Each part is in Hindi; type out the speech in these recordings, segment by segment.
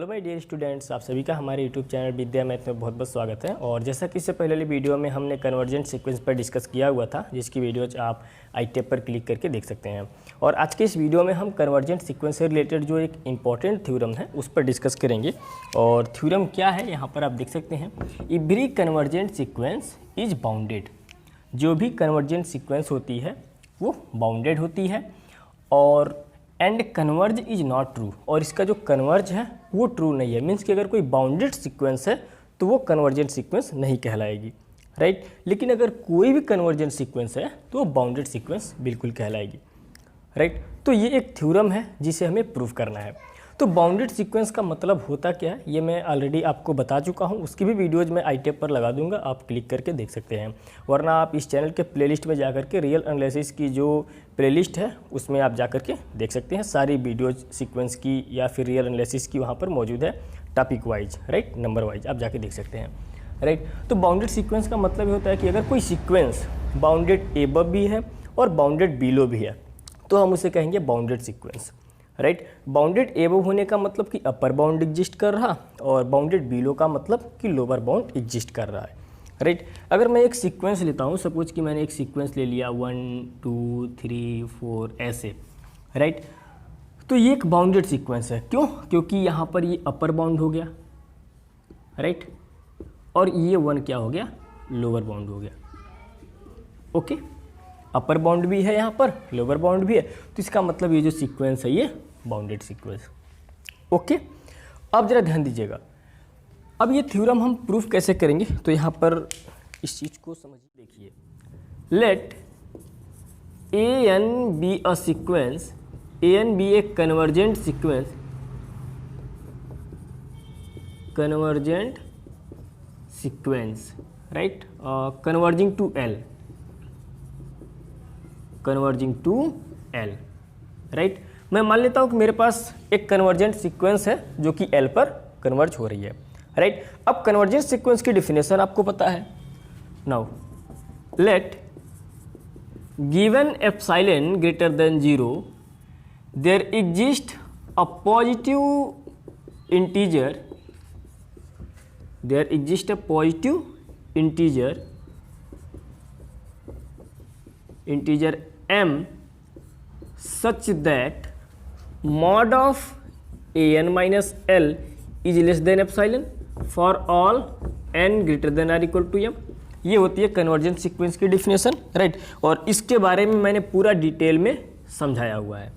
हेलो माय डियर स्टूडेंट्स, आप सभी का हमारे यूट्यूब चैनल विद्या मैथ में बहुत बहुत स्वागत है। और जैसा कि इससे पहले वाली वीडियो में हमने कन्वर्जेंट सीक्वेंस पर डिस्कस किया हुआ था, जिसकी वीडियोज आप आई टैब पर क्लिक करके देख सकते हैं। और आज के इस वीडियो में हम कन्वर्जेंट सीक्वेंस से रिलेटेड जो एक इंपॉर्टेंट थ्योरम है उस पर डिस्कस करेंगे। और थ्योरम क्या है यहाँ पर आप देख सकते हैं, every convergent sequence is bounded. जो भी कन्वर्जेंट सीक्वेंस होती है वो बाउंडेड होती है। और and converge is not true, और इसका जो कन्वर्ज है वो ट्रू नहीं है। मीन्स कि अगर कोई बाउंडेड सीक्वेंस है तो वो कन्वर्जेंट सीक्वेंस नहीं कहलाएगी, राइट। लेकिन अगर कोई भी कन्वर्जेंट सीक्वेंस है तो वो बाउंडेड सीक्वेंस बिल्कुल कहलाएगी, राइट। तो ये एक थ्योरम है जिसे हमें प्रूव करना है। तो बाउंडेड सीक्वेंस का मतलब होता क्या है ये मैं ऑलरेडी आपको बता चुका हूँ, उसकी भी वीडियोज़ मैं आई टैब पर लगा दूंगा, आप क्लिक करके देख सकते हैं। वरना आप इस चैनल के प्लेलिस्ट में जाकर के रियल एनालिसिस की जो प्लेलिस्ट है उसमें आप जाकर के देख सकते हैं। सारी वीडियोज सीक्वेंस की या फिर रियल एनालिसिस की वहाँ पर मौजूद है, topic wise, right, number wise आप जाके देख सकते हैं, राइट। तो बाउंडेड सीक्वेंस का मतलब ये होता है कि अगर कोई सीक्वेंस बाउंडेड एबव भी है और बाउंडेड बिलो भी है तो हम उसे कहेंगे bounded sequence, right. Bounded above होने का मतलब कि अपर बाउंड एग्जिस्ट कर रहा, और बाउंडेड बिलो का मतलब कि लोअर बाउंड एग्जिस्ट कर रहा है, राइट। अगर मैं एक सीक्वेंस लेता हूँ, सपोज कि मैंने एक सीक्वेंस ले लिया 1 2 3 4 ऐसे, राइट। तो ये एक बाउंडेड सीक्वेंस है। क्यों? क्योंकि यहाँ पर ये अपर बाउंड हो गया, राइट, और ये 1 क्या हो गया, लोअर बाउंड हो गया। ओके, अपर बाउंड भी है यहाँ पर, लोअर बाउंड भी है, तो इसका मतलब ये जो सीक्वेंस है ये बाउंडेड सीक्वेंस। ओके, अब जरा ध्यान दीजिएगा, अब ये थ्योरम हम प्रूफ कैसे करेंगे, तो यहाँ पर इस चीज को समझिए। देखिए, let a n be a sequence, a n be a convergent sequence, convergent sequence, right, converging to l, converging to l, right. मैं मान लेता हूं कि मेरे पास एक कन्वर्जेंट सीक्वेंस है जो कि एल पर कन्वर्ज हो रही है, राइट। अब कन्वर्जेंट सीक्वेंस की डिफिनेशन आपको पता है। Now let given epsilon greater than 0 there exist a positive integer, there exist a positive integer m such that mod of an minus l is less than epsilon for all n greater than or equal to m। ये होती है कन्वर्जेंट सीक्वेंस की डिफिनेशन, राइट। और इसके बारे में मैंने पूरा डिटेल में समझाया हुआ है,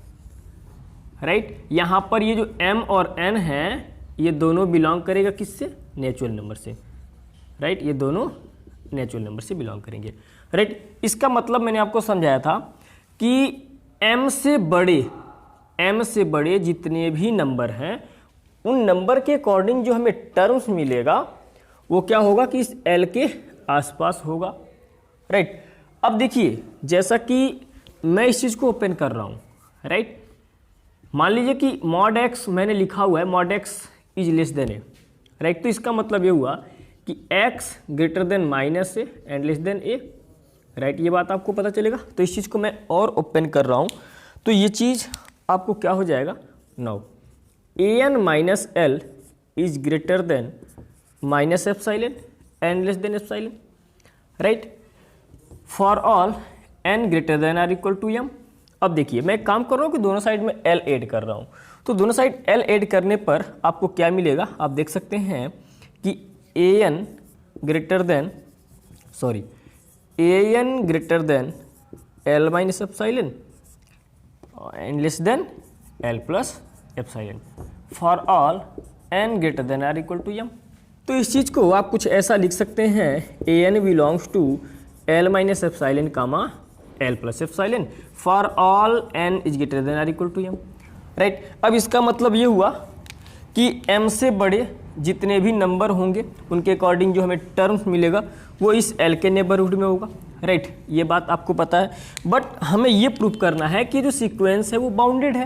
राइट। यहाँ पर ये जो m और n है ये दोनों बिलोंग करेगा किससे, नेचुरल नंबर से, राइट। ये दोनों नेचुरल नंबर से बिलोंग करेंगे, राइट। इसका मतलब मैंने आपको समझाया था कि m से बड़े जितने भी नंबर हैं उन नंबर के अकॉर्डिंग जो हमें टर्म्स मिलेगा वो क्या होगा कि इस l के आसपास होगा, राइट। अब देखिए, जैसा कि मैं इस चीज़ को ओपन कर रहा हूँ, राइट, मान लीजिए कि मॉड x मैंने लिखा हुआ है, mod x is less than A, right. तो इसका मतलब ये हुआ कि x greater than minus A and less then A, right. ये बात आपको पता चलेगा। तो इस चीज़ को मैं और ओपन कर रहा हूँ, तो ये चीज़ आपको क्या हो जाएगा, now a n minus l is greater than minus epsilon and less than epsilon, right, for all n greater than or equal to m. अब देखिए, मैं एक काम कर रहा हूँ कि दोनों साइड में एल ऐड कर रहा हूँ, तो दोनों साइड एल ऐड करने पर आपको क्या मिलेगा, आप देख सकते हैं कि a n greater than l minus epsilon and less than l plus epsilon for all n greater than or equal to m. तो इस चीज़ को आप कुछ ऐसा लिख सकते हैं, a n belongs to l minus epsilon comma l plus epsilon for all n is greater than or equal to m, right. अब इसका मतलब ये हुआ कि m से बड़े जितने भी नंबर होंगे उनके अकॉर्डिंग जो हमें टर्म्स मिलेगा वो इस l के नेबरहुड में होगा, राइट। ये बात आपको पता है, बट हमें ये प्रूव करना है कि जो सीक्वेंस है वो बाउंडेड है,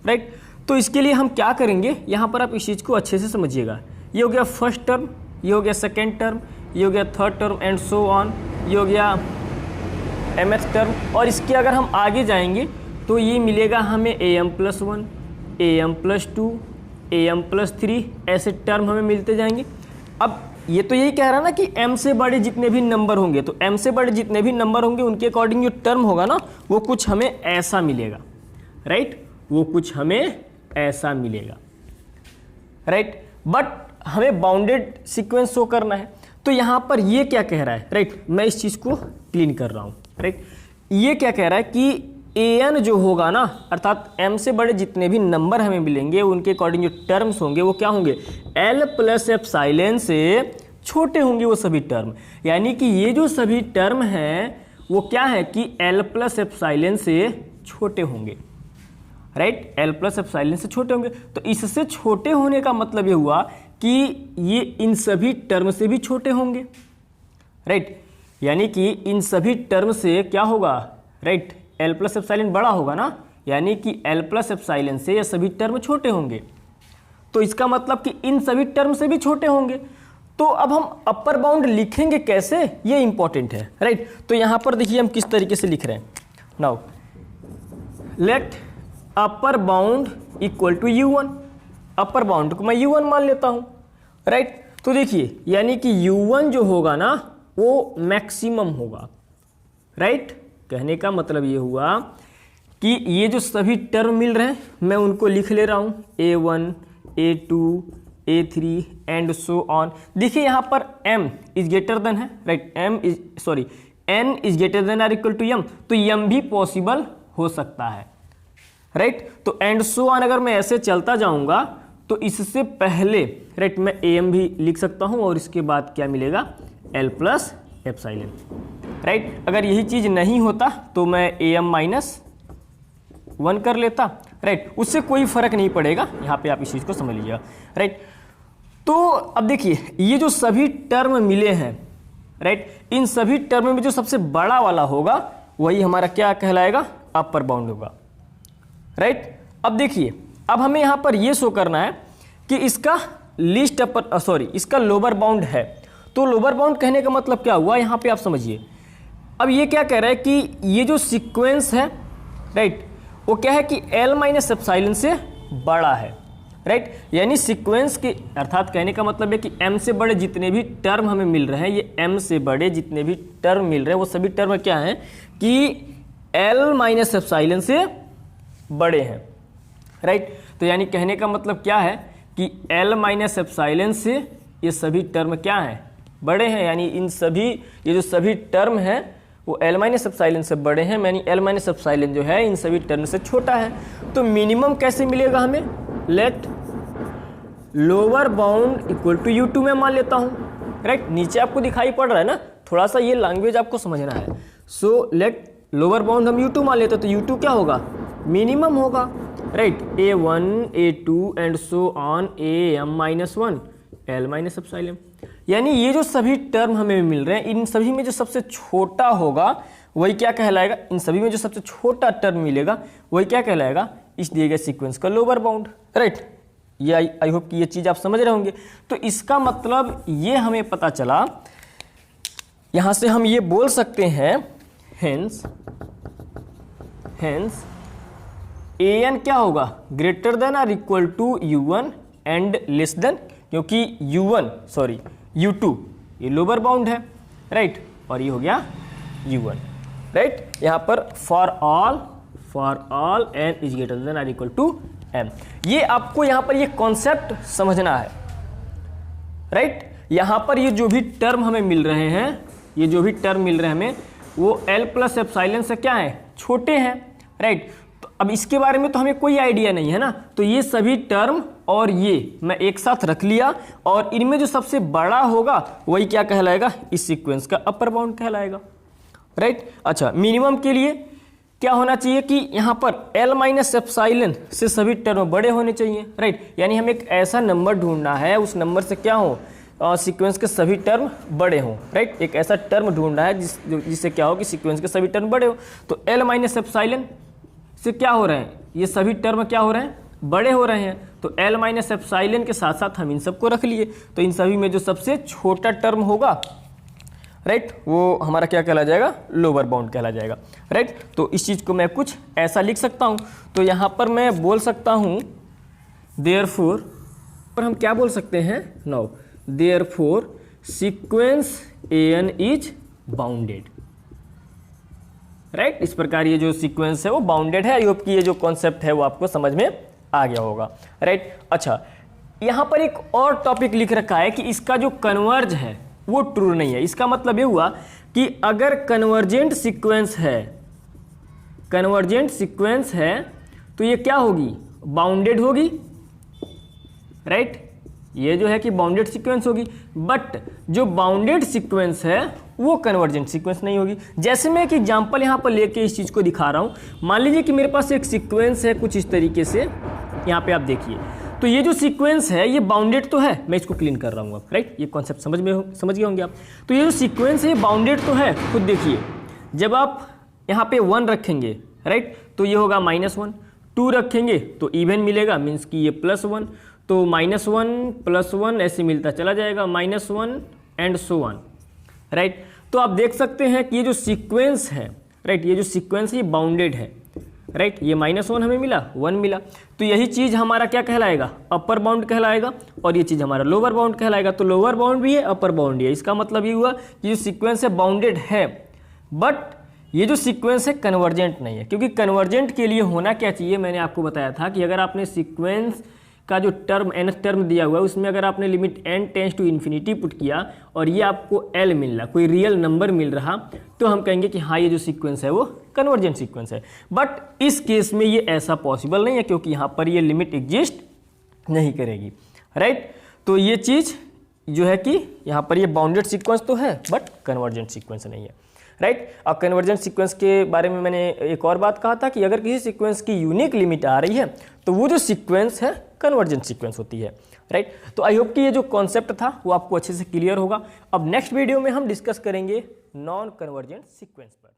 राइट। तो इसके लिए हम क्या करेंगे, यहाँ पर आप इस चीज़ को अच्छे से समझिएगा। ये हो गया फर्स्ट टर्म, ये हो गया सेकेंड टर्म, ये हो गया third term and so on, ये हो गया mth टर्म, और इसके अगर हम आगे जाएंगे तो ये मिलेगा हमें am+1, am+2, am+3 ऐसे टर्म हमें मिलते जाएंगे। अब ये तो यही कह रहा है ना कि m से बड़े जितने भी नंबर होंगे, तो m से बड़े जितने भी नंबर होंगे उनके अकॉर्डिंग जो टर्म होगा ना वो कुछ हमें ऐसा मिलेगा, राइट, वो कुछ हमें ऐसा मिलेगा, राइट। बट हमें बाउंडेड सीक्वेंस शो करना है, तो यहाँ पर ये क्या कह रहा है, राइट, मैं इस चीज़ को क्लीन कर रहा हूँ, राइट। ये क्या कह रहा है कि an जो होगा ना, अर्थात m से बड़े जितने भी नंबर हमें मिलेंगे उनके अकॉर्डिंग जो टर्म्स होंगे वो क्या होंगे, l+ε से छोटे होंगे वो सभी टर्म। यानी कि ये जो सभी टर्म हैं वो क्या है कि l+ε से छोटे होंगे, राइट, l+ε से छोटे होंगे। तो इससे छोटे होने का मतलब ये हुआ कि ये इन सभी टर्म से भी छोटे होंगे, राइट। यानी कि इन सभी टर्म से क्या होगा, राइट, l+ε बड़ा होगा ना, यानी कि l+ε से ये सभी टर्म छोटे होंगे। तो इसका मतलब कि इन सभी टर्म से भी छोटे होंगे। तो अब हम अपर बाउंड लिखेंगे कैसे, ये इंपॉर्टेंट है, राइट। तो यहाँ पर देखिए हम किस तरीके से लिख रहे हैं। Now let upper bound equal to u1, upper bound को मैं u1 मान लेता हूँ, राइट। तो देखिए यानी कि u1 जो होगा ना वो मैक्सिमम होगा, राइट। कहने का मतलब ये हुआ कि ये जो सभी टर्म मिल रहे हैं मैं उनको लिख ले रहा हूँ, a1 a2 a3 and so on. देखिए यहाँ पर m इज ग्रेटर देन है, right, n is greater than or equal to m, तो m भी पॉसिबल हो सकता है, राइट। तो एंड सो ऑन अगर मैं ऐसे चलता जाऊंगा तो इससे पहले, राइट, मैं am भी लिख सकता हूँ और इसके बाद क्या मिलेगा, l+ε, राइट। अगर यही चीज़ नहीं होता तो मैं am-1 कर लेता, राइट, उससे कोई फर्क नहीं पड़ेगा। यहाँ पे आप इस चीज़ को समझ लीजिएगा, राइट। तो अब देखिए ये जो सभी टर्म मिले हैं, राइट, इन सभी टर्म में जो सबसे बड़ा वाला होगा वही हमारा क्या कहलाएगा, अपर बाउंड होगा, राइट। अब देखिए अब हमें यहाँ पर ये शो करना है कि इसका लीस्ट अपर इसका लोअर बाउंड है। तो लोअर बाउंड कहने का मतलब क्या हुआ, यहाँ पे आप समझिए। अब ये क्या कह रहा है कि ये जो सीक्वेंस है, राइट, वो क्या है कि l-ε से बड़ा है, राइट। यानी सीक्वेंस के अर्थात कहने का मतलब है कि m से बड़े जितने भी टर्म हमें मिल रहे हैं, ये m से बड़े जितने भी टर्म मिल रहे हैं वो सभी टर्म क्या हैं कि l-ε से बड़े हैं, राइट। तो यानी कहने का मतलब क्या है कि l-ε से ये सभी टर्म क्या हैं, बड़े हैं। यानी इन सभी ये जो सभी टर्म हैं वो l-ε से बड़े हैं, यानी l-ε जो है इन सभी टर्म से छोटा है। तो मिनिमम कैसे मिलेगा हमें, let lower bound equal to u2 में मान लेता हूँ, राइट। नीचे आपको दिखाई पड़ रहा है ना, थोड़ा सा ये लैंग्वेज आपको समझना है। सो लेट लोअर बाउंड हम u2 मान लेते हैं, तो u2 क्या होगा, मिनिमम होगा, right, a1 a2 and so on am-1 l-ε। यानी ये जो सभी टर्म हमें मिल रहे हैं इन सभी में जो सबसे छोटा होगा वही क्या कहलाएगा, इन सभी में जो सबसे छोटा टर्म मिलेगा वही क्या कहलाएगा, इस दिए गए सीक्वेंस का लोअर बाउंड, राइट। ये आई होप कि ये चीज़ आप समझ रहे होंगे। तो इसका मतलब ये हमें पता चला, यहाँ से हम ये बोल सकते हैं हेंस an क्या होगा, greater than or equal to u1 and less than, क्योंकि u2 ये लोअर बाउंड है, राइट, और ये हो गया u1, राइट। यहाँ पर for all n is greater than or equal to m। ये आपको यहाँ पर ये कॉन्सेप्ट समझना है, राइट। यहाँ पर ये जो भी टर्म हमें मिल रहे हैं, ये जो भी टर्म मिल रहे हैं हमें वो l+ε से क्या है, छोटे हैं, राइट। तो अब इसके बारे में तो हमें कोई आइडिया नहीं है ना, तो ये सभी टर्म और ये मैं एक साथ रख लिया और इनमें जो सबसे बड़ा होगा वही क्या कहलाएगा, इस सीक्वेंस का अपर बाउंड कहलाएगा, राइट। अच्छा, मिनिमम के लिए क्या होना चाहिए कि यहाँ पर l-ε से सभी टर्म बड़े होने चाहिए, राइट। यानी हमें एक ऐसा नंबर ढूंढना है उस नंबर से क्या हो, सीक्वेंस के सभी टर्म बड़े हों, राइट। एक ऐसा टर्म ढूंढना है जिससे क्या हो कि सीक्वेंस के सभी टर्म बड़े हो। तो l-ε से क्या हो रहे हैं, ये सभी टर्म क्या हो रहे हैं, बड़े हो रहे हैं। तो l-ε के साथ साथ हम इन सबको रख लिए, तो इन सभी में जो सबसे छोटा टर्म होगा, राइट, वो हमारा क्या कहला जाएगा, लोअर बाउंड कहला जाएगा, राइट। तो इस चीज़ को मैं कुछ ऐसा लिख सकता हूँ। तो यहाँ पर मैं बोल सकता हूँ देयरफॉर पर हम क्या बोल सकते हैं, now therefore sequence an is bounded, right. इस प्रकार ये जो सीक्वेंस है वो बाउंडेड है। आई होप कि ये जो कॉन्सेप्ट है वो आपको समझ में आ गया होगा, राइट। अच्छा, यहां पर एक और टॉपिक लिख रखा है कि इसका जो कन्वर्ज है वो ट्रू नहीं है। इसका मतलब ये हुआ कि अगर कन्वर्जेंट सीक्वेंस है, कन्वर्जेंट सीक्वेंस है तो ये क्या होगी, बाउंडेड होगी, राइट। ये जो है कि बाउंडेड सीक्वेंस होगी, बट जो बाउंडेड सीक्वेंस है वो कन्वर्जेंट सीक्वेंस नहीं होगी। जैसे मैं एक एग्जांपल यहाँ पर लेके इस चीज़ को दिखा रहा हूँ। मान लीजिए कि मेरे पास एक सीक्वेंस है कुछ इस तरीके से, यहाँ पे आप देखिए, तो ये जो सीक्वेंस है ये बाउंडेड तो है, मैं इसको क्लीन कर रहा हूँ अब, राइट। ये कॉन्सेप्ट समझ गए होंगे आप। तो ये जो सीक्वेंस है ये बाउंडेड तो है, खुद देखिए, जब आप यहाँ पे 1 रखेंगे, राइट, तो ये होगा -1, 2 रखेंगे तो इवन मिलेगा, मीन्स कि ये +1, तो -1 +1 ऐसे मिलता चला जाएगा, -1 एंड सो ऑन, राइट। तो आप देख सकते हैं कि ये जो सीक्वेंस है, राइट, ये जो सीक्वेंस है ये बाउंडेड है, राइट। ये -1 हमें मिला, 1 मिला, तो यही चीज़ हमारा क्या कहलाएगा, अपर बाउंड कहलाएगा, और ये चीज़ हमारा लोअर बाउंड कहलाएगा। तो लोअर बाउंड भी है, अपर बाउंड भी है। इसका मतलब ये हुआ कि जो सीक्वेंस है बाउंडेड है, बट ये जो सीक्वेंस है कन्वर्जेंट नहीं है। क्योंकि कन्वर्जेंट के लिए होना क्या चाहिए, मैंने आपको बताया था कि अगर आपने सीक्वेंस का जो टर्म nth टर्म दिया हुआ है उसमें अगर आपने limit n tends to infinity put किया और ये आपको l मिल रहा, कोई रियल नंबर मिल रहा, तो हम कहेंगे कि हाँ ये जो सीक्वेंस है वो कन्वर्जेंट सीक्वेंस है। बट इस केस में ये ऐसा पॉसिबल नहीं है, क्योंकि यहाँ पर ये लिमिट एग्जिस्ट नहीं करेगी, राइट। तो ये चीज़ जो है कि यहाँ पर ये बाउंडेड सीक्वेंस तो है बट कन्वर्जेंट सीक्वेंस नहीं है, राइट। अब कन्वर्जेंट सीक्वेंस के बारे में मैंने एक और बात कहा था कि अगर किसी सीक्वेंस की यूनिक लिमिट आ रही है तो वो जो सीक्वेंस है कन्वर्जेंट सीक्वेंस होती है, राइट। तो आई होप कि ये जो कॉन्सेप्ट था वो आपको अच्छे से क्लियर होगा। अब नेक्स्ट वीडियो में हम डिस्कस करेंगे नॉन कन्वर्जेंट सीक्वेंस पर।